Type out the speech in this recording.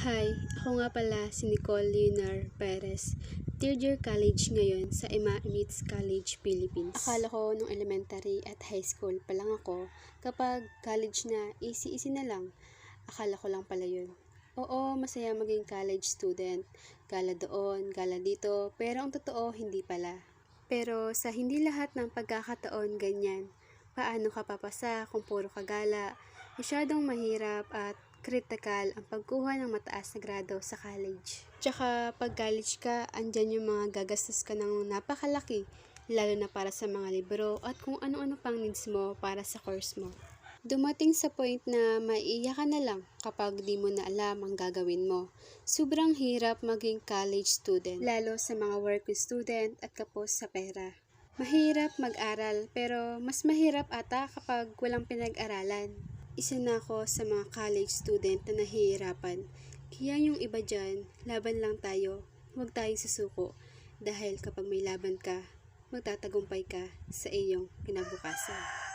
Hi, ako nga pala si Nicole Leonor Perez, third year college ngayon sa Emmanuel College, Philippines. Akala ko nung elementary at high school pa lang ako, kapag college na, easy-easy na lang. Akala ko lang pala yun. Oo, masaya maging college student. Gala doon, gala dito, pero ang totoo, hindi pala. Pero sa hindi lahat ng pagkakataon ganyan, paano ka papasa kung puro kagala? Masyadong mahirap at critical ang pagkuha ng mataas na grado sa college. Tsaka pag college ka, andyan yung mga gagastos ka ng napakalaki, lalo na para sa mga libro at kung ano-ano pang needs mo para sa course mo. Dumating sa point na maiiyak ka na lang kapag di mo na alam ang gagawin mo. Sobrang hirap maging college student, lalo sa mga working student at kapos sa pera. Mahirap mag-aral, pero mas mahirap ata kapag walang pinag-aralan. Isa na ako sa mga college student na nahihirapan. Kaya yung iba dyan, laban lang tayo, huwag tayong susuko. Dahil kapag may laban ka, magtatagumpay ka sa iyong kinabukasan.